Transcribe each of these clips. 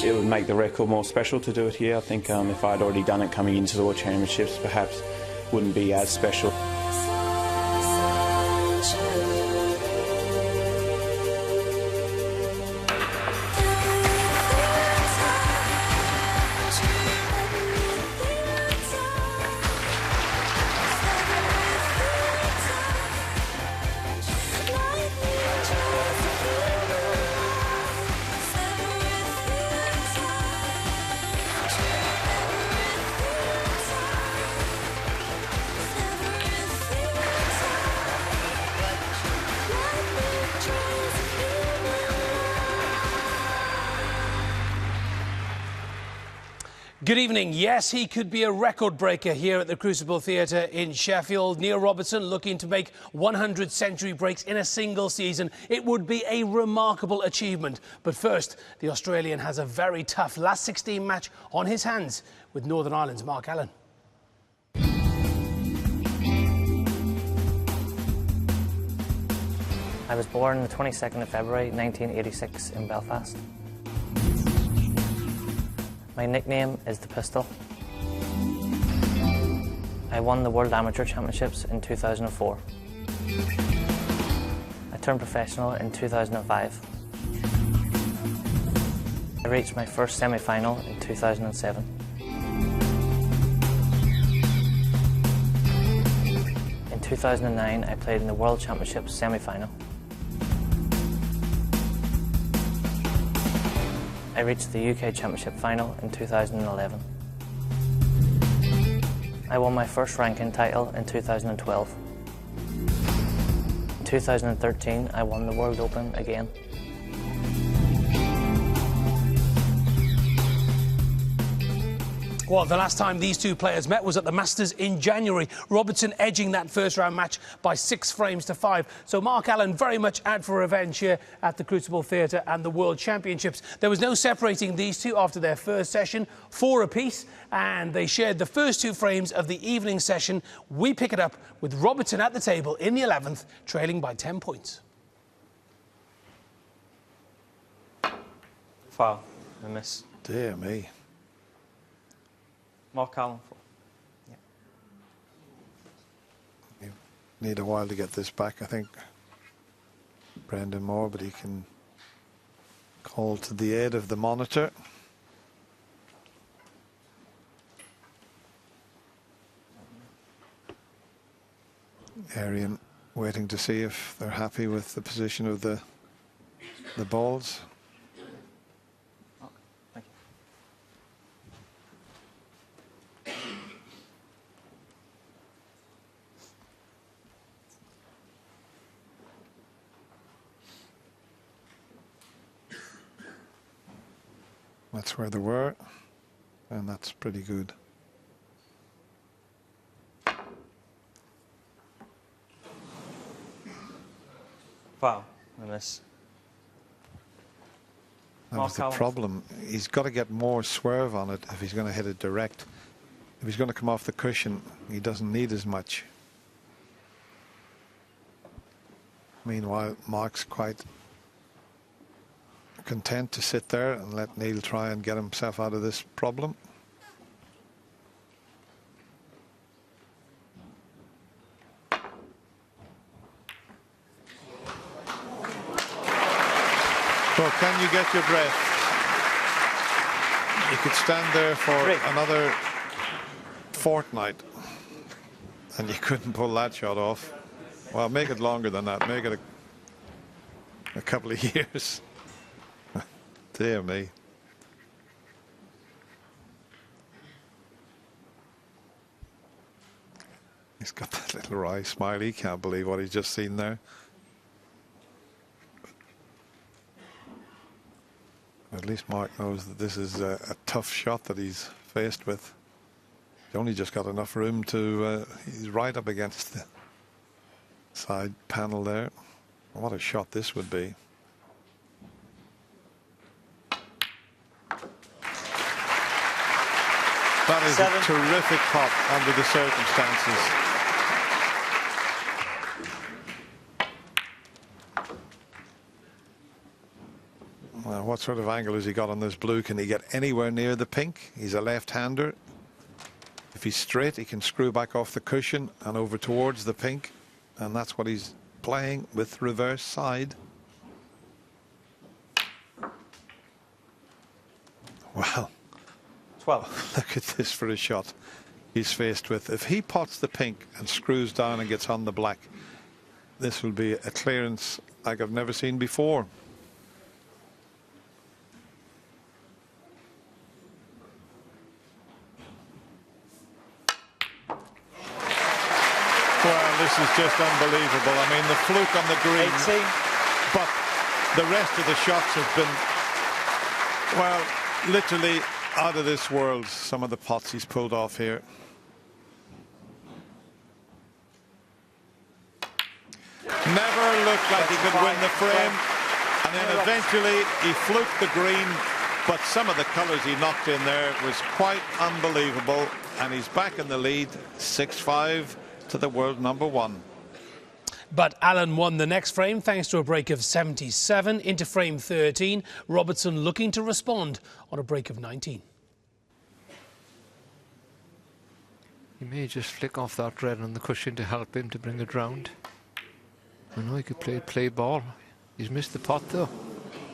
It would make the record more special to do it here. I think if I'd already done it coming into the World Championships, perhaps wouldn't be as special. Good evening. Yes, he could be a record breaker here at the Crucible Theatre in Sheffield. Neil Robertson looking to make 100 century breaks in a single season. It would be a remarkable achievement. But first, the Australian has a very tough last 16 match on his hands with Northern Ireland's Mark Allen. I was born the 22nd of February 1986 in Belfast. My nickname is the Pistol. I won the World Amateur Championships in 2004. I turned professional in 2005. I reached my first semi-final in 2007. In 2009, I played in the World Championships semi-final. I reached the UK Championship final in 2011. I won my first ranking title in 2012. In 2013, I won the World Open again. Well, the last time these two players met was at the Masters in January. Robertson edging that first-round match by 6 frames to 5. So Mark Allen very much out for revenge here at the Crucible Theatre and the World Championships. There was no separating these two after their first session, 4 apiece, and they shared the first 2 frames of the evening session. We pick it up with Robertson at the table in the 11th, trailing by 10 points. Foul. I miss. Dear me. Mark Allen. Yeah. You need a while to get this back, I think. Brendan Moore, but he can call to the aid of the monitor. Arian waiting to see if they're happy with the position of the balls. That's where they were, and that's pretty good. Foul. I miss. That was the problem. He's got to get more swerve on it if he's going to hit it direct. If he's going to come off the cushion, he doesn't need as much. Meanwhile, Mark's quite content to sit there and let Neil try and get himself out of this problem. So can you get your breath? You could stand there for another fortnight and you couldn't pull that shot off. Well, make it longer than that. Make it a couple of years. Dear me. He's got that little wry smile. He can't believe what he's just seen there. At least Mark knows that this is a tough shot that he's faced with. He's only just got enough room to, he's right up against the side panel there. What a shot this would be. That is a terrific pot under the circumstances. Well, what sort of angle has he got on this blue? Can he get anywhere near the pink? He's a left-hander. If he's straight, he can screw back off the cushion and over towards the pink. And that's what he's playing with reverse side. Wow. 12. Look at this for a shot he's faced with. If he pots the pink and screws down and gets on the black, this will be a clearance like I've never seen before. Well, this is just unbelievable. I mean, the fluke on the green, 18. but the rest of the shots have been, well, literally out of this world, some of the pots he's pulled off here. Never looked like he could win the frame, and then eventually he fluked the green, but some of the colours he knocked in there was quite unbelievable, and he's back in the lead, 6-5 to the world number 1. But Allen won the next frame thanks to a break of 77 into frame 13. Robertson looking to respond on a break of 19. He may just flick off that red on the cushion to help him to bring it round. I know he could play ball. He's missed the pot though.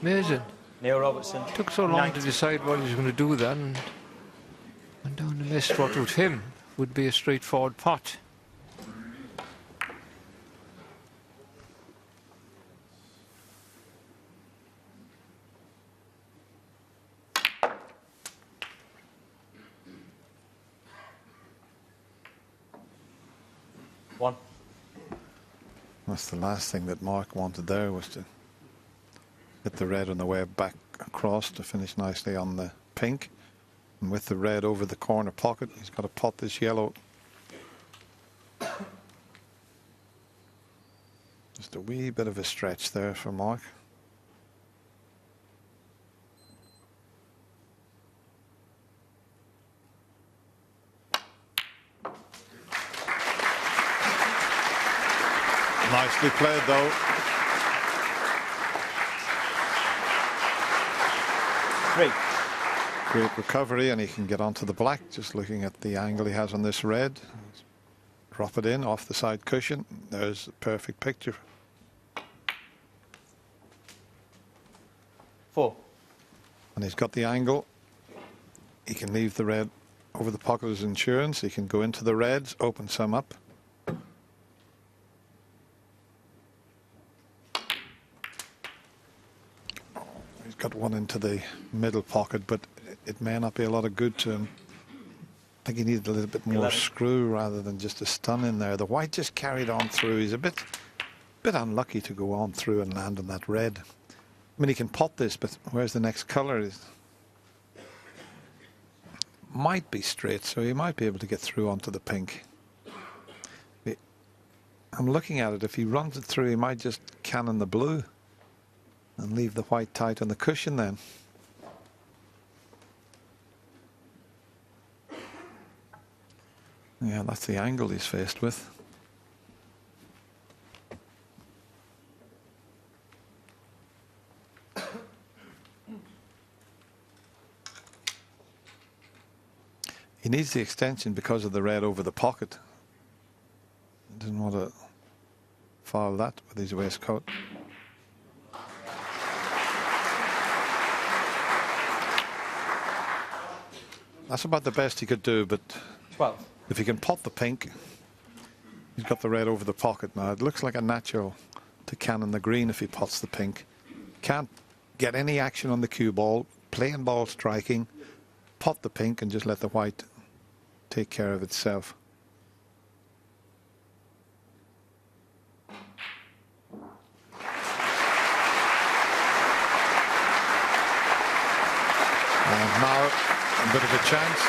Amazing. Neil Robertson. Took so long 90. to decide what he was going to do then. And down the missed what with him would be a straightforward pot. One. That's the last thing that Mark wanted there, was to hit the red on the way back across to finish nicely on the pink. And with the red over the corner pocket, he's got to pot this yellow. Just a wee bit of a stretch there for Mark. Nicely played though. Three. Great recovery, and he can get onto the black, just looking at the angle he has on this red. Drop it in off the side cushion. There's a perfect picture. 4. And he's got the angle. He can leave the red over the pocket as insurance. He can go into the reds, open some up. He's got one into the middle pocket, but it may not be a lot of good to him. I think he needed a little bit more 11. screw rather than just a stun in there. The white just carried on through. He's a bit unlucky to go on through and land on that red. I mean, he can pot this, but where's the next colour? It might be straight, so he might be able to get through onto the pink. I'm looking at it. If he runs it through, he might just cannon the blue and leave the white tight on the cushion then. Yeah, that's the angle he's faced with. He needs the extension because of the red over the pocket. He doesn't want to foul that with his waistcoat. That's about the best he could do, but 12. if he can pot the pink, he's got the red over the pocket now. It looks like a natural to cannon the green if he pots the pink. Can't get any action on the cue ball, plain ball striking, pot the pink and just let the white take care of itself. And now a bit of a chance.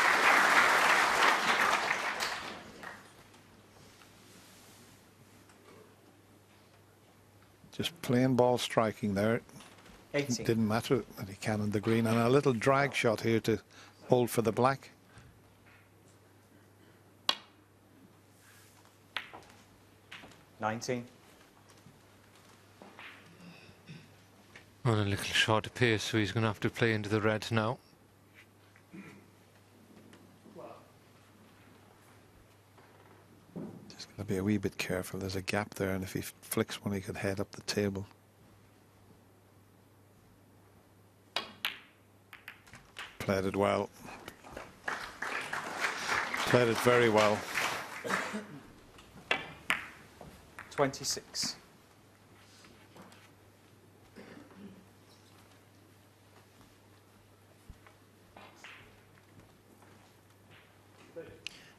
Just plain ball striking there. 18. Didn't matter that he cannoned the green. And a little drag shot here to hold for the black. 19. On a little shorter pace, so he's going to have to play into the red now. Just got to be a wee bit careful. There's a gap there, and if he flicks one, he could head up the table. Played it well. Played it very well. 26.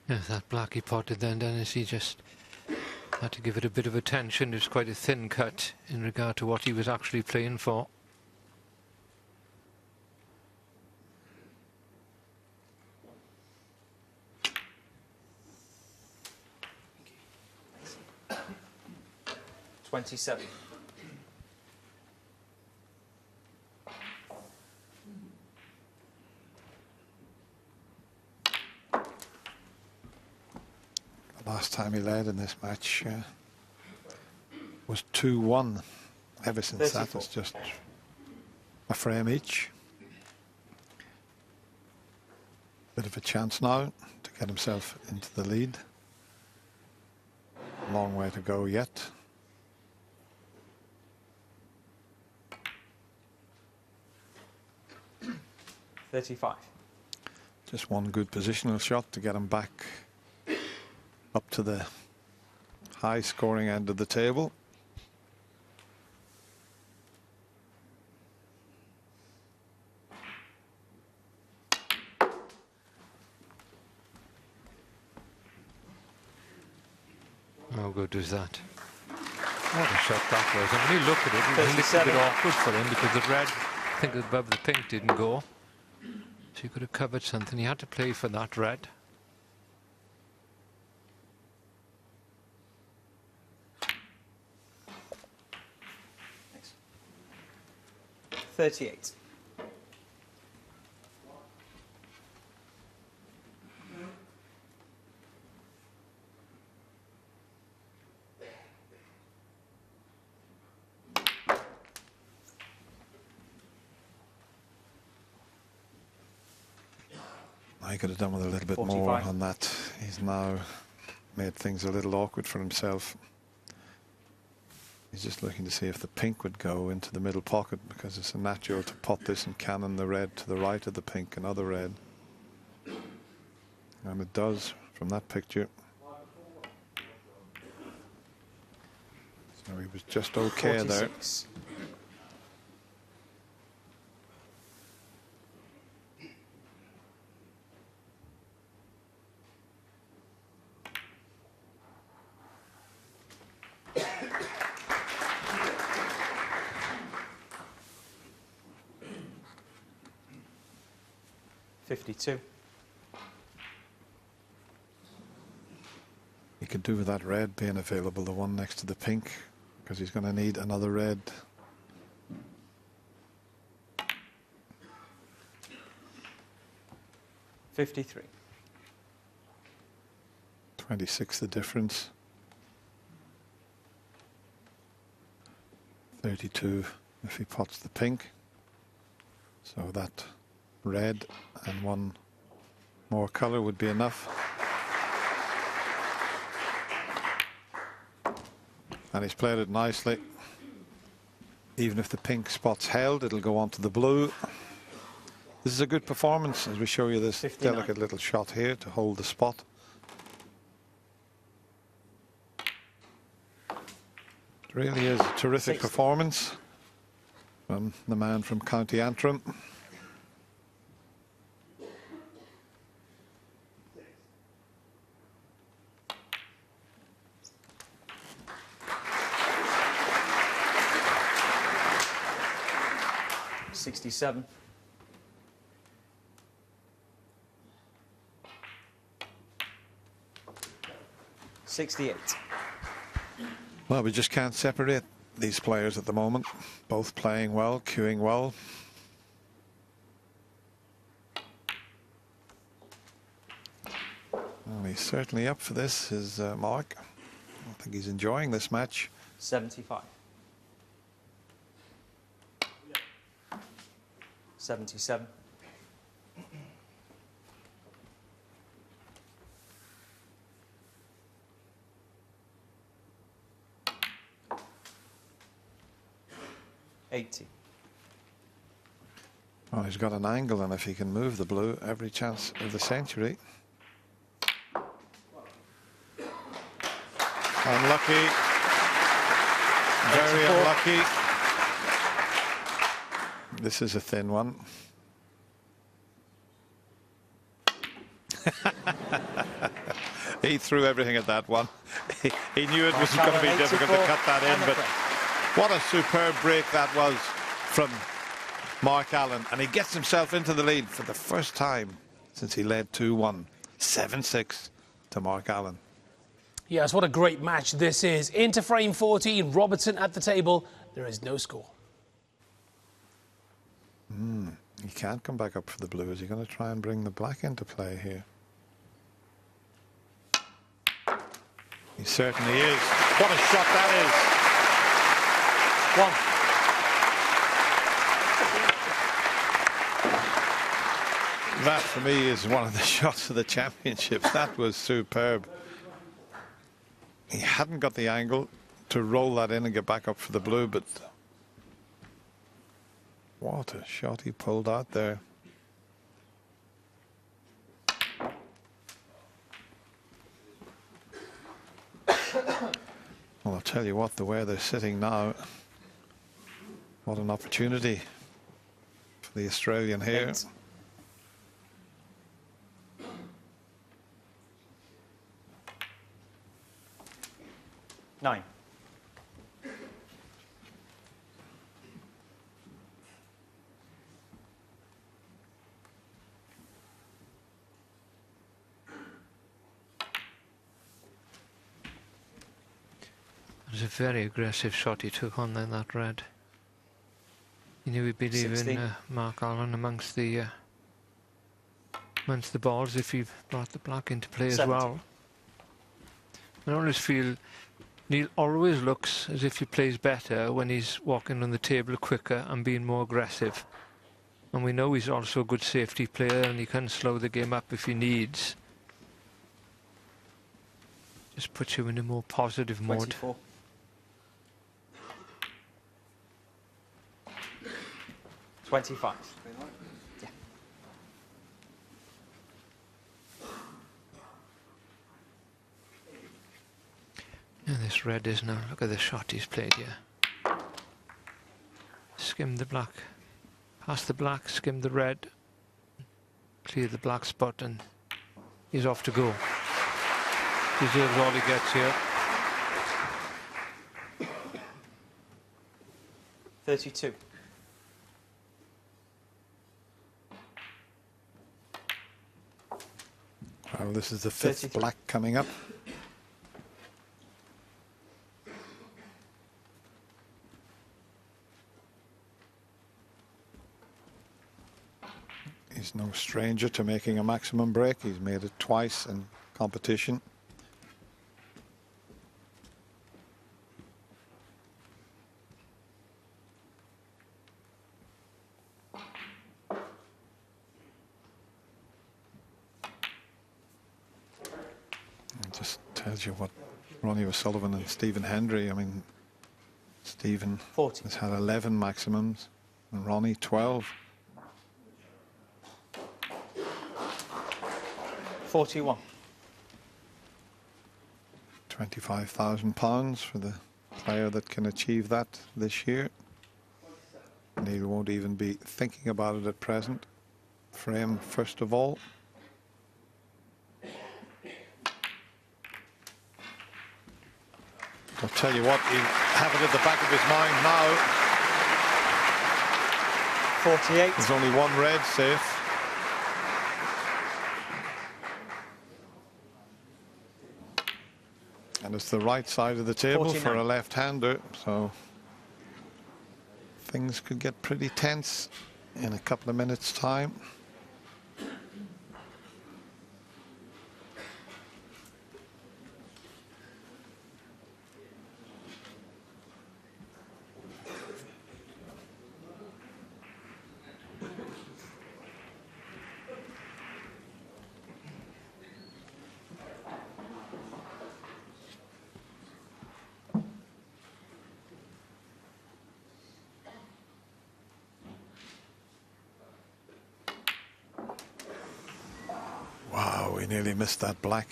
Yeah, that black he potted then, Dennis, he just had to give it a bit of attention. It was quite a thin cut in regard to what he was actually playing for. $27. Last time he led in this match was 2-1. Ever since 34. that, it's just a frame each. Bit of a chance now to get himself into the lead. Long way to go yet. $35. Just one good positional shot to get him back up to the high scoring end of the table. How good was that? What a shot that was. And when you look at it, it was a little 37. bit awkward for him because the red, I think above the pink, didn't go. So he could have covered something. He had to play for that red. Thanks. 38. I could have done with a little bit 45. more on that. He's now made things a little awkward for himself. He's just looking to see if the pink would go into the middle pocket, because it's a natural to pot this and cannon the red to the right of the pink, another red. And it does from that picture. So he was just okay there. 46. $52. He could do with that red being available, the one next to the pink, because he's going to need another red. $53. 26 the difference. 32 if he pots the pink. So that red and one more colour would be enough. And he's played it nicely. Even if the pink spot's held, it'll go on to the blue. This is a good performance as we show you this 59. delicate little shot here to hold the spot. It really is a terrific 60. performance from the man from County Antrim. $67. 68. Well, we just can't separate these players at the moment. Both playing well, cueing well. Well, he's certainly up for this, is Mark. I think he's enjoying this match. 75. 77. 80. Well, he's got an angle, and if he can move the blue, every chance of the century. Unlucky. Very unlucky. This is a thin one. He threw everything at that one. He knew it was going to be difficult to cut that in, but what a superb break that was from Mark Allen. And he gets himself into the lead for the first time since he led 2-1. 7-6 to Mark Allen. Yes, what a great match this is. Into frame 14, Robertson at the table. There is no score. He can't come back up for the blue. Is he going to try and bring the black into play here? He certainly is. What a shot that is. That, for me, is one of the shots of the championships. That was superb. He hadn't got the angle to roll that in and get back up for the blue, but what a shot he pulled out there. Well, I'll tell you what, the way they're sitting now, what an opportunity for the Australian here. 8. 9. It was a very aggressive shot he took on then, that red. He knew he'd be leaving Mark Allen amongst the balls if he brought the black into play 70. as well. I always feel Neil always looks as if he plays better when he's walking on the table quicker and being more aggressive. And we know he's also a good safety player and he can slow the game up if he needs. Just puts you in a more positive 24. mode. $25. Yeah. Yeah, this red is now. Look at the shot he's played here. Skim the black. Past the black, skim the red. Clear the black spot and he's off to go. Deserves all he gets here. 32. Well, this is the 5th 33. black coming up. He's no stranger to making a maximum break. He's made it twice in competition. It just tells you what Ronnie O'Sullivan and Stephen Hendry. I mean, Stephen 40. has had 11 maximums and Ronnie 12. 41. £25,000 for the player that can achieve that this year. Neil won't even be thinking about it at present. Frame first of all. I'll tell you what, he'll have it at the back of his mind now. 48. There's only one red safe. And it's the right side of the table for 49. a left-hander, so things could get pretty tense in a couple of minutes' time. Wow, we nearly missed that black.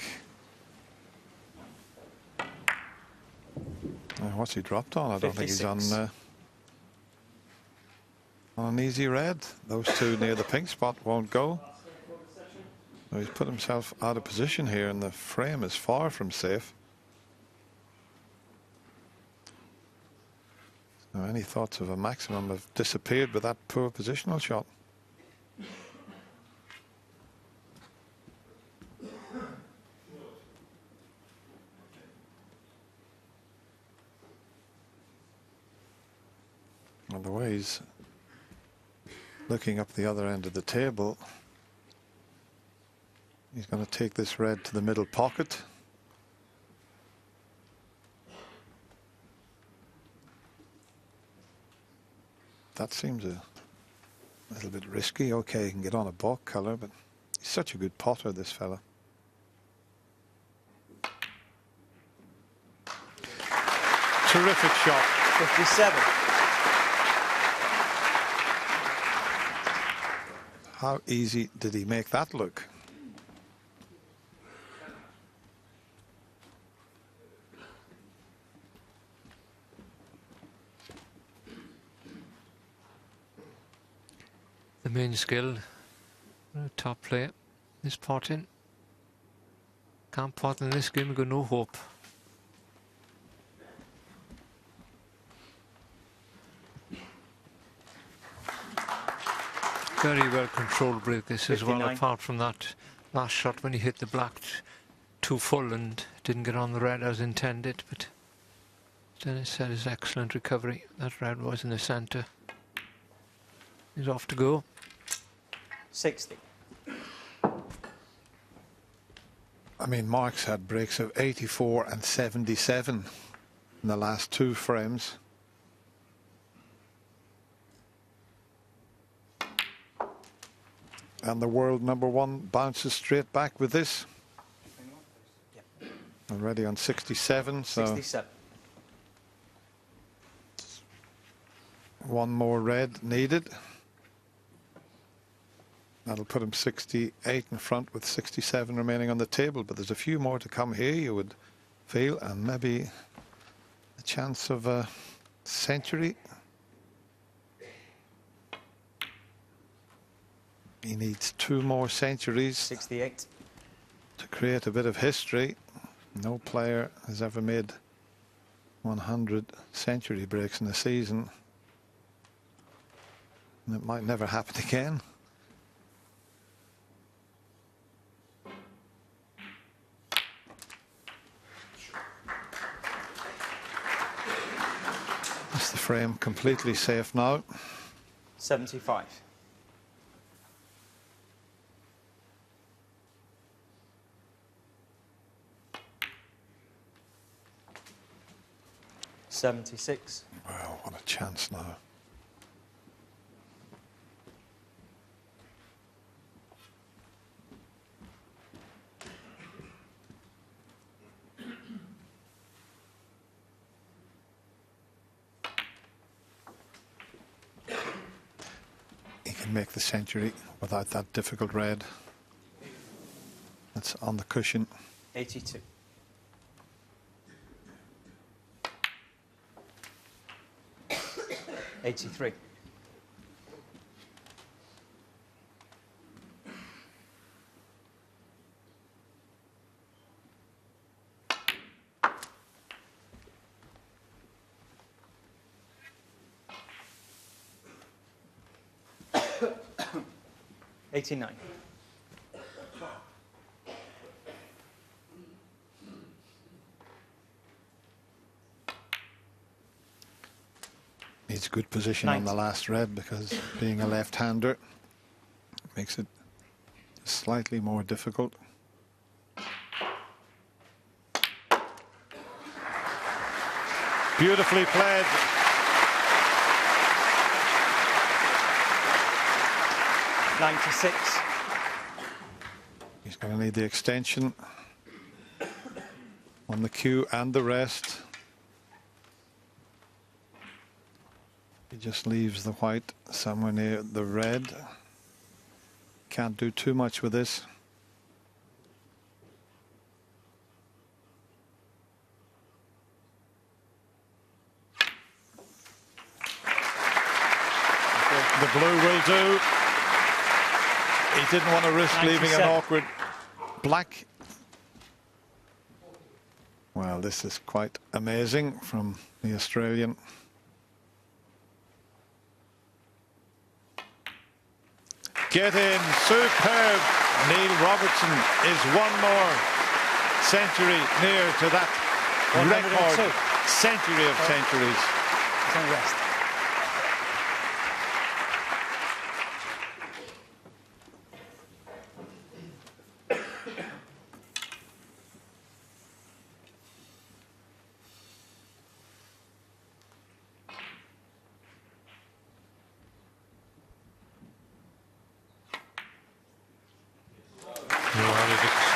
What's he dropped on? I don't think he's on 56. On an easy red. Those two near the pink spot won't go. So he's put himself out of position here, and the frame is far from safe. So any thoughts of a maximum have disappeared with that poor positional shot. And the way he's looking up the other end of the table, he's going to take this red to the middle pocket. That seems a little bit risky. Okay, he can get on a balk colour, but he's such a good potter, this fella. Terrific shot. 57. How easy did he make that look? The main skill, top player, is potting. Can't pot in this game, we've got no hope. Very well controlled break this as well, 59. apart from that last shot when he hit the black too full and didn't get on the red as intended. But Dennis said his excellent recovery. That red was in the centre. He's off to go. 60. I mean, Mark's had breaks of 84 and 77 in the last two frames. And the world #1 bounces straight back with this. Yep. Already on 67, so 67. one more red needed. That'll put him 68 in front with 67 remaining on the table, but there's a few more to come here, you would feel, and maybe a chance of a century. He needs 2 more centuries 68. to create a bit of history. No player has ever made 100 century breaks in a season, and it might never happen again. Is the frame completely safe now? 75. $76. Well, what a chance now. He can make the century without that difficult red. It's on the cushion. 82. $83. $89. good position on the last red, because being a left-hander makes it slightly more difficult. Beautifully played. $96. He's going to need the extension on the cue and the rest. He just leaves the white somewhere near the red. Can't do too much with this. The blue will do. He didn't want to risk leaving an awkward black. Well, this is quite amazing from the Australian. Get in, superb. Neil Robertson is one more century near to that record century of centuries. It's on rest.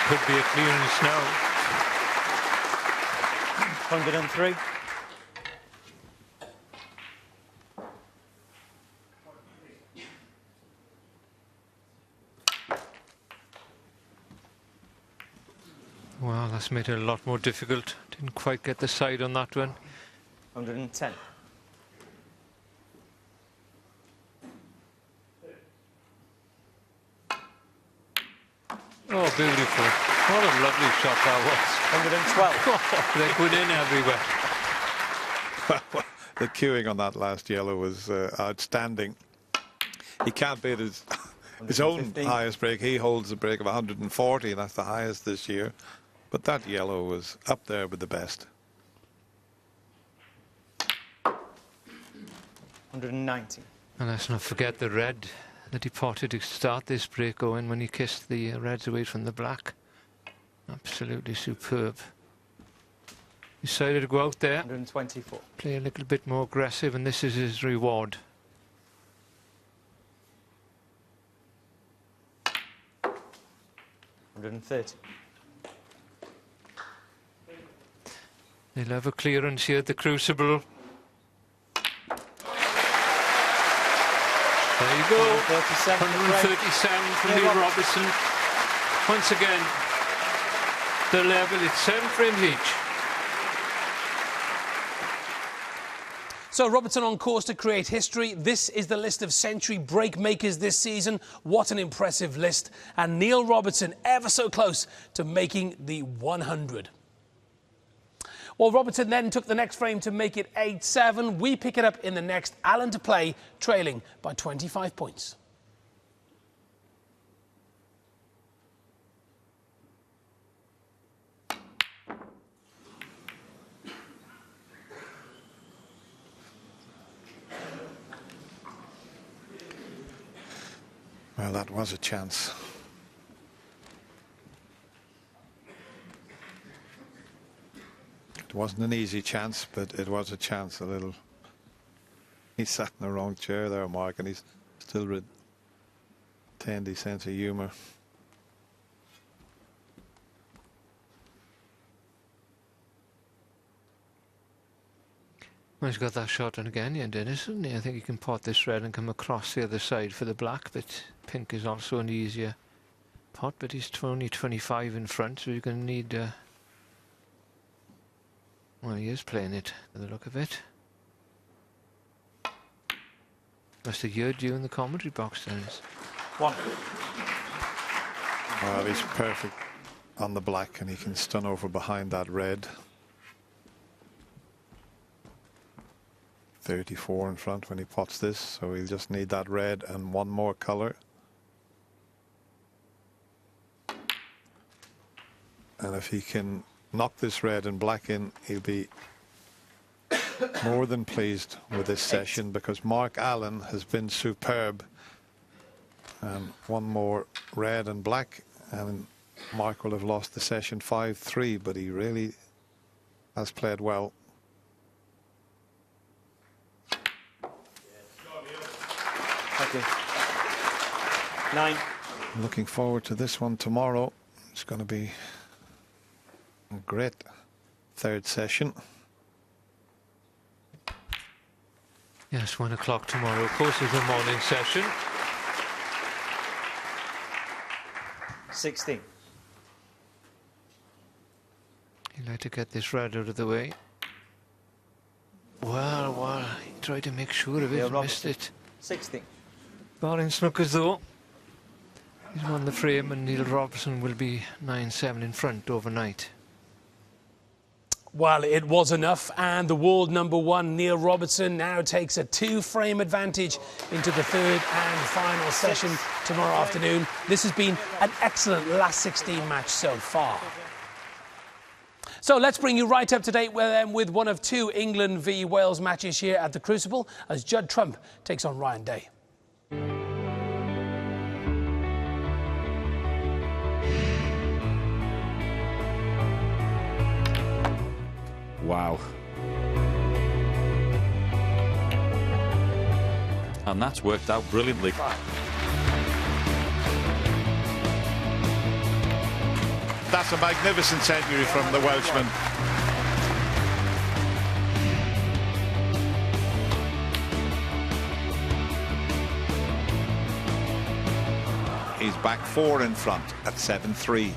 Could be a clearance now. 103. Wow, that's made it a lot more difficult. Didn't quite get the side on that one. 110. Oh, beautiful. What a lovely shot that was. 112. They're going in everywhere. The cueing on that last yellow was outstanding. He can't beat his own highest break. He holds a break of 140, and that's the highest this year. But that yellow was up there with the best. 190. And let's not forget the red that he potted to start this break going when he kissed the reds away from the black. Absolutely superb. Decided to go out there, 124. play a little bit more aggressive, and this is his reward. $130. They'll have a clearance here at the Crucible. There you go. 137 from Neil Robertson. Once again, the level, it's 7 frames each. So Robertson on course to create history. This is the list of century break makers this season. What an impressive list. And Neil Robertson ever so close to making the 100. Well, Robertson then took the next frame to make it 8-7. We pick it up in the next. Allen to play, trailing by 25 points. Well, that was a chance. It wasn't an easy chance, but it was a chance. A little. He sat in the wrong chair there, Mark, and he's still retained his sense of humour. Well, he's got that shot on again, yeah, Dennis, hasn't he? I think he can pot this red and come across the other side for the black, but pink is also an easier pot, but he's only 25 in front, so you're going to need... Well, he is playing it, by the look of it. Must have heard you in the commentary box, Dennis. 1. Well, he's perfect on the black, and he can stun over behind that red. 34 in front when he pots this, so he'll just need that red and one more colour. And if he can knock this red and black in, he'll be more than pleased with this session because Mark Allen has been superb. And one more red and black, and Mark will have lost the session 5-3, but he really has played well. Thank you. 9. Looking forward to this one tomorrow. It's going to be a great third session. Yes, 1 o'clock tomorrow. Of course, is the morning session. 16. He'd like to get this red out of the way. Well, he tried to make sure of it, Yeah, missed it. 16. Barring Snookers, though. He's won the frame, and Neil Robertson will be 9-7 in front overnight. Well, it was enough, and the world #1, Neil Robertson, now takes a 2-frame advantage into the third and final session tomorrow afternoon. This has been an excellent last 16 match so far. So let's bring you right up to date with one of 2 England v Wales matches here at the Crucible as Judd Trump takes on Ryan Day. Wow. And that's worked out brilliantly. That's a magnificent century from the Welshman. He's back 4 in front at 7-3.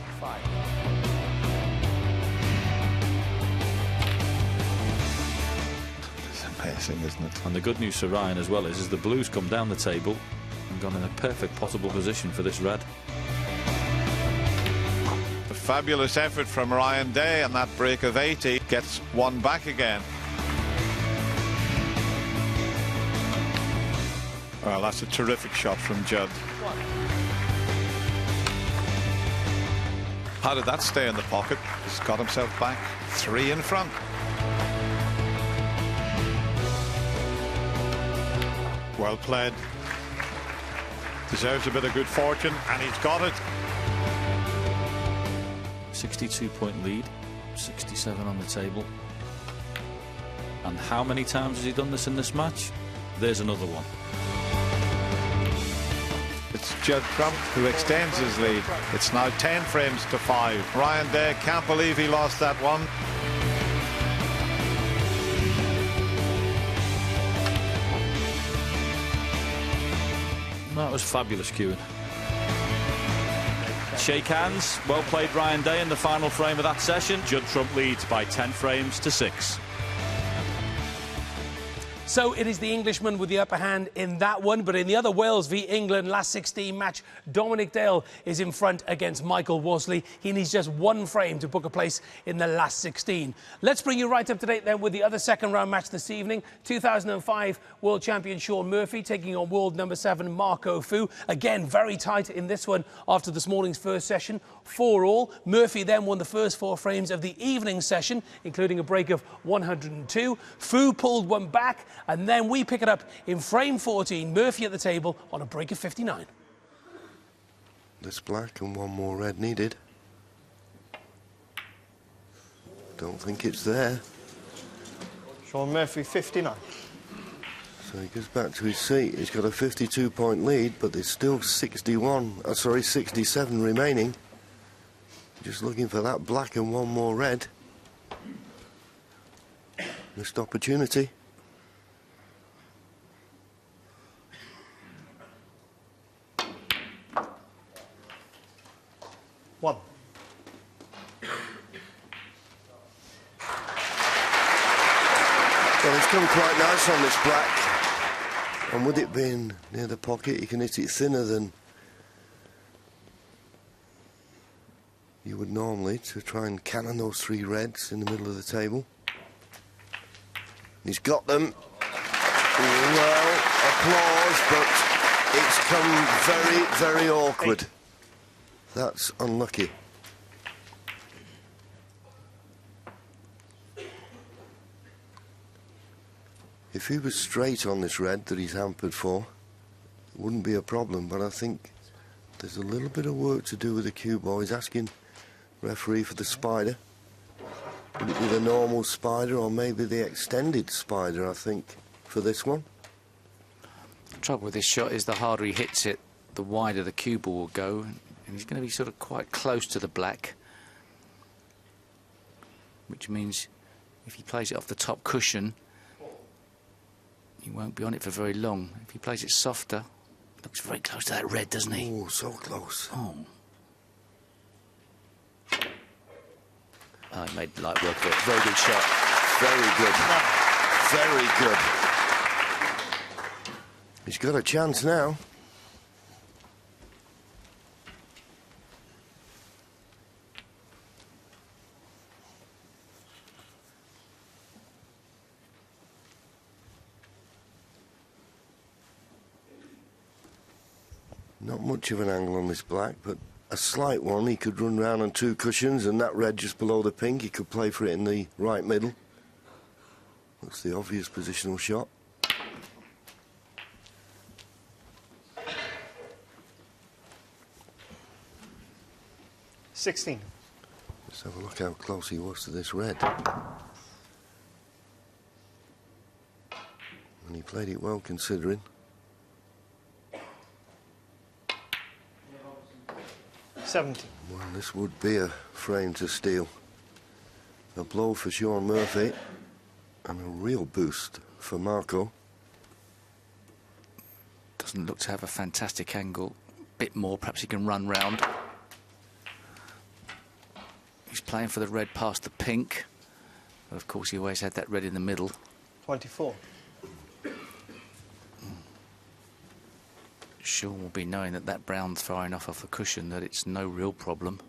Isn't it? And the good news for Ryan as well is the blues come down the table and gone in a perfect possible position for this red. A fabulous effort from Ryan Day, and that break of 80 gets 1 back again. Well, that's a terrific shot from Judd. How did that stay in the pocket? He's got himself back 3 in front. Well played. Deserves a bit of good fortune, and he's got it. 62-point lead, 67 on the table. And how many times has he done this in this match? There's another one. It's Judd Trump who extends his lead. It's now 10 frames to 5. Ryan Day can't believe he lost that one. That was fabulous, Kewan. Shake hands. Well played, Ryan Day, in the final frame of that session. Judd Trump leads by 10 frames to 6. So it is the Englishman with the upper hand in that one, but in the other Wales v England last 16 match, Dominic Dale is in front against Michael Worsley. He needs just 1 frame to book a place in the last 16. Let's bring you right up to date then with the other second round match this evening. 2005 world champion Shaun Murphy taking on world #7 Marco Fu. Again, very tight in this one after this morning's first session. 4-all. Murphy then won the first 4 frames of the evening session, including a break of 102. Fu pulled 1 back, and then we pick it up in frame 14. Murphy at the table on a break of 59. This black and 1 more red needed. Don't think it's there. Shaun Murphy, 59. So he goes back to his seat. He's got a 52-point lead, but there's still 67 remaining. Just looking for that black and 1 more red. Missed opportunity. One. Well, it's come quite nice on this black. And with it being near the pocket, you can hit it thinner than you would normally to try and cannon those 3 reds in the middle of the table. He's got them. Well, applause, but it's come very, very awkward. 8. That's unlucky. If he was straight on this red that he's hampered for, it wouldn't be a problem, but I think there's a little bit of work to do with the cue ball. He's asking referee for the spider. Would it be the normal spider or maybe the extended spider, I think, for this one? The trouble with this shot is the harder he hits it, the wider the cue ball will go, and he's going to be sort of quite close to the black, which means if he plays it off the top cushion, he won't be on it for very long. If he plays it softer, looks very close to that red, doesn't he? Oh, so close. Oh. Oh, he made light work of it. Very good shot. Very good. Very good. He's got a chance now. Not much of an angle on this black, but a slight one. He could run round on two cushions, and that red just below the pink, he could play for it in the right middle. That's the obvious positional shot. $16. Let's have a look how close he was to this red. And he played it well, considering. 70. Well, this would be a frame to steal. A blow for Sean Murphy and a real boost for Marco. Doesn't look to have a fantastic angle. Bit more, perhaps he can run round. He's playing for the red past the pink. But of course he always had that red in the middle. 24. Sean will be knowing that that brown's far enough off the cushion that it's no real problem.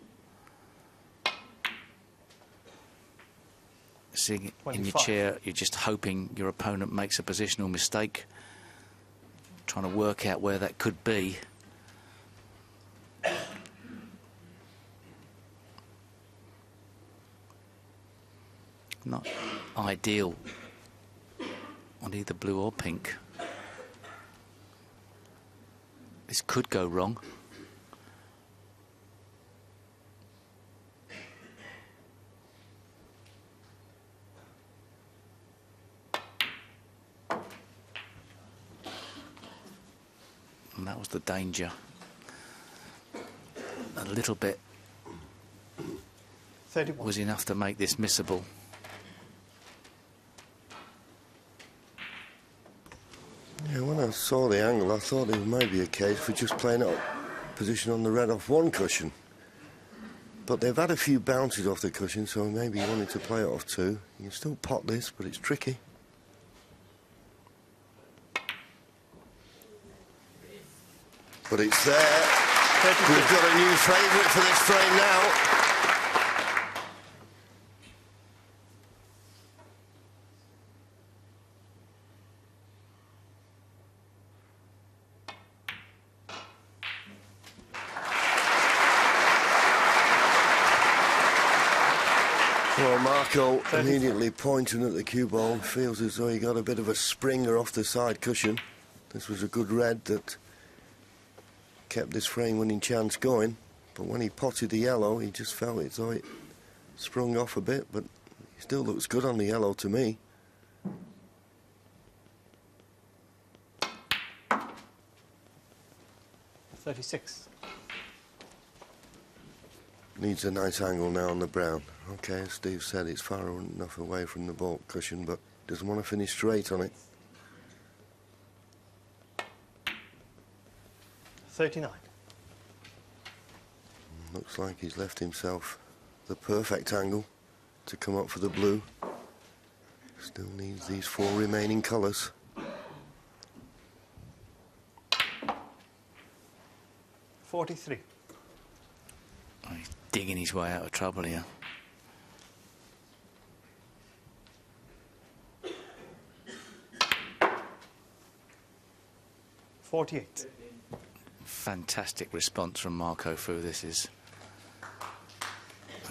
Sitting in your chair, you're just hoping your opponent makes a positional mistake, trying to work out where that could be. Not ideal on either blue or pink. This could go wrong. And that was the danger. A little bit 31. was enough to make this missable. Yeah, when I saw the angle, I thought it might be a case for just playing out position on the red off one cushion. But they've had a few bounces off the cushion, so maybe he wanted to play it off two. You can still pot this, but it's tricky. But it's there. We've got a new favourite for this frame now. Well, Marco immediately pointing at the cue ball, feels as though he got a bit of a springer off the side cushion. This was a good red that kept this frame winning chance going, but when he potted the yellow, he just felt as though it sprung off a bit, but he still looks good on the yellow to me. $36. Needs a nice angle now on the brown. Okay, as Steve said, it's far enough away from the baulk cushion, but doesn't want to finish straight on it. 39. Looks like he's left himself the perfect angle to come up for the blue. Still needs these four remaining colours. $43. Oh, he's digging his way out of trouble here. $48. Fantastic response from Marco through this is.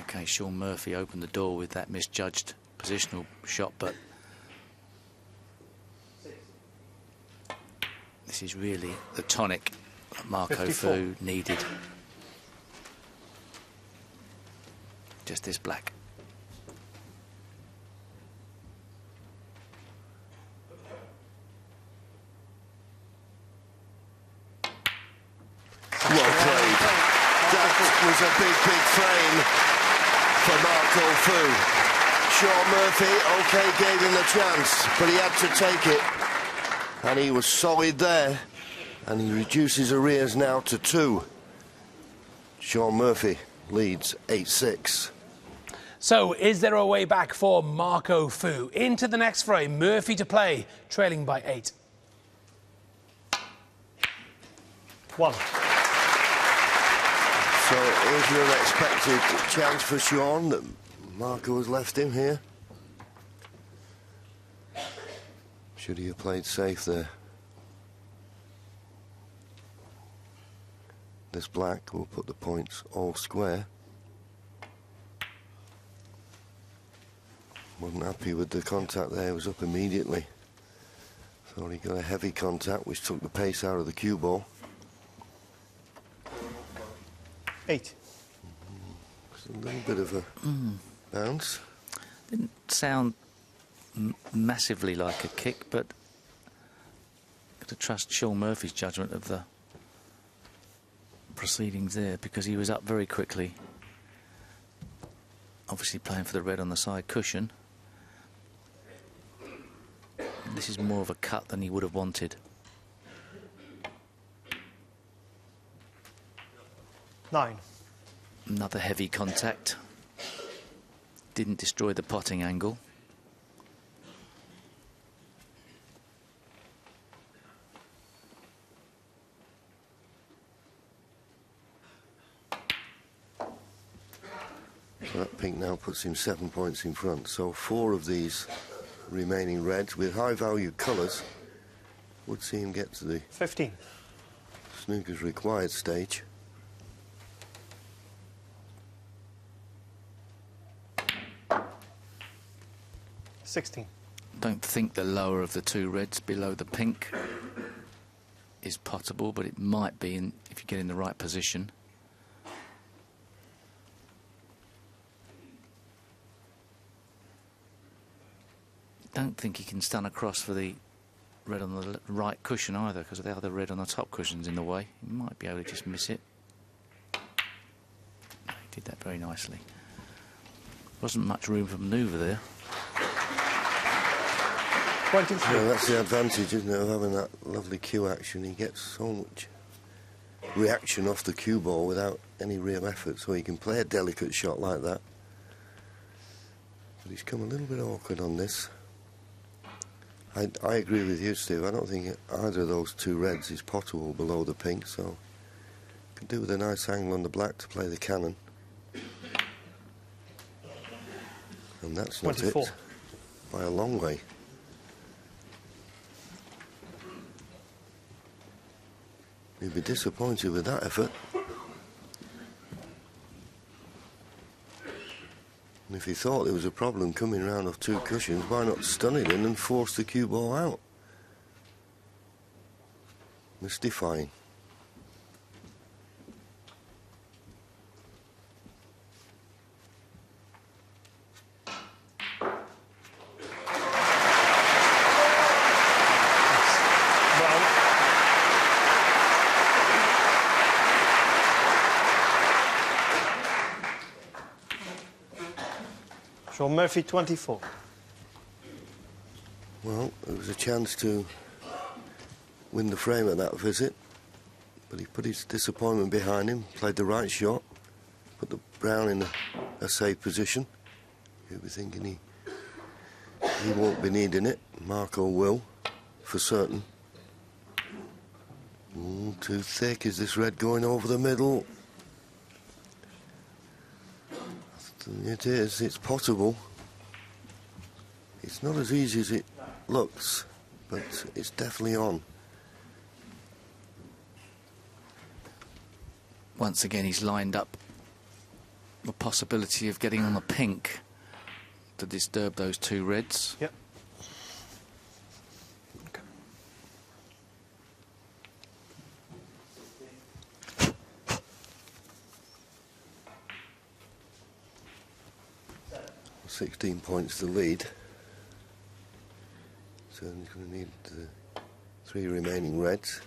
Okay, Sean Murphy opened the door with that misjudged positional shot, but This is really the tonic that Marco 54. Fu needed. Just this black. Well played. That was a big, big frame for Marco Fu. Sean Murphy, OK, gave him the chance, but he had to take it. And he was solid there. And he reduces arrears now to 2. Sean Murphy leads 8-6. So, is there a way back for Marco Fu? Into the next frame, Murphy to play, trailing by 8. 1. So is there an expected chance for Sean that Marco has left him here? Should he have played safe there? This black will put the points all square. Wasn't happy with the contact there, was up immediately. Thought he got a heavy contact which took the pace out of the cue ball. 8. It's a little bit of a bounce. Didn't sound massively like a kick, but got to trust Sean Murphy's judgment of the proceedings there, because he was up very quickly. Obviously playing for the red on the side cushion. And this is more of a cut than he would have wanted. 9. Another heavy contact. Didn't destroy the potting angle. So that pink now puts him 7 points in front. So 4 of these remaining reds with high value colours would see him get to the 15. snooker's required stage. $16. Don't think the lower of the 2 reds below the pink is potable, but it might be if you get in the right position. Don't think he can stun across for the red on the right cushion either, because the other red on the top cushion's in the way. He might be able to just miss it. He did that very nicely. Wasn't much room for manoeuvre there. 23. Yeah, that's the advantage, isn't it, of having that lovely cue action. He gets so much reaction off the cue ball without any real effort, so he can play a delicate shot like that. But he's come a little bit awkward on this. I agree with you, Steve. I don't think either of those 2 reds is potable below the pink, so could do with a nice angle on the black to play the cannon. And that's 24. not it, by a long way. He'd be disappointed with that effort. And if he thought there was a problem coming round off 2 cushions, why not stun it in and force the cue ball out? Mystifying. Sean Murphy, 24. Well, it was a chance to win the frame at that visit, but he put his disappointment behind him, played the right shot, put the brown in a safe position. He'll be thinking he won't be needing it. Marco will, for certain. Ooh, too thick. Is this red going over the middle? It is. It's potable. It's not as easy as it looks, but it's definitely on. Once again, he's lined up the possibility of getting on the pink to disturb those 2 reds. Yep. 16 points to lead. So he's going to need the 3 remaining reds.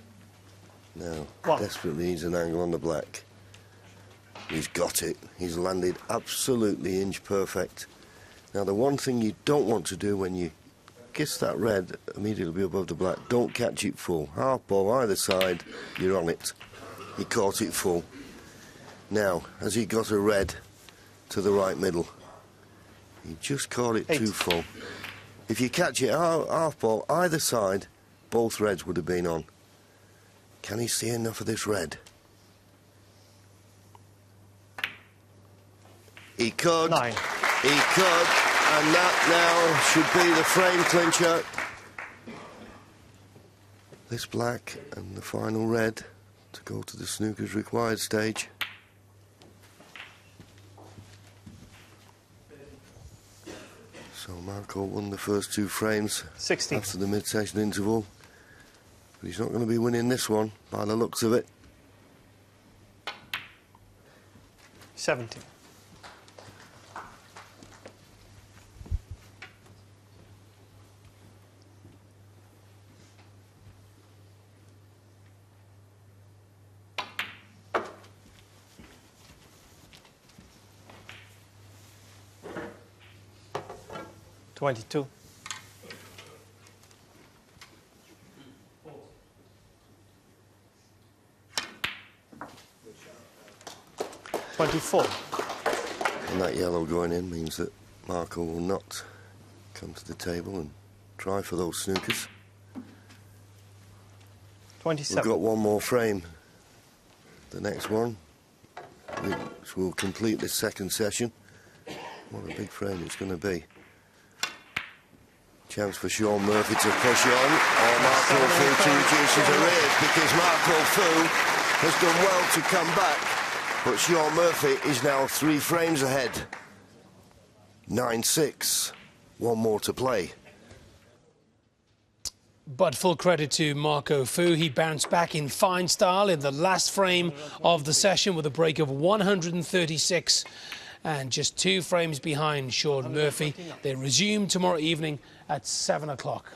Now, desperately needs an angle on the black. He's got it. He's landed absolutely inch perfect. Now, the one thing you don't want to do when you kiss that red immediately above the black, don't catch it full. Half ball either side, you're on it. He caught it full. Now, has he got a red to the right middle? He just caught it too full. If you catch it half ball either side, both reds would have been on. Can he see enough of this red? He could. 9. He could. And that now should be the frame clincher. This black and the final red to go to the snooker's required stage. So Marco won the first 2 frames 16. after the mid-session interval. But he's not going to be winning this one by the looks of it. 17. $22. 24. And that yellow going in means that Marco will not come to the table and try for those snookers. 27. We've got one more frame. The next one, which will complete this second session. What a big frame it's going to be. Chance for Sean Murphy to push on, or Marco Fu to reduce his arrears, because Marco Fu has done well to come back. But Sean Murphy is now 3 frames ahead. 9-6. One more to play. But full credit to Marco Fu. He bounced back in fine style in the last frame of the session with a break of 136 and just 2 frames behind Sean Murphy. They resume tomorrow evening at 7 o'clock.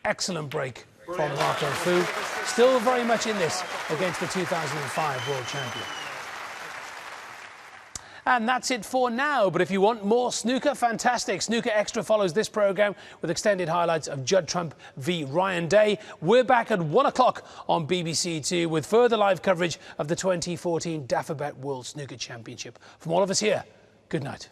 Excellent break from Marco Fu. Still very much in this against the 2005 world champion. And that's it for now. But if you want more snooker, fantastic. Snooker Extra follows this programme with extended highlights of Judd Trump v Ryan Day. We're back at 1 o'clock on BBC Two with further live coverage of the 2014 Dafabet World Snooker Championship. From all of us here, good night.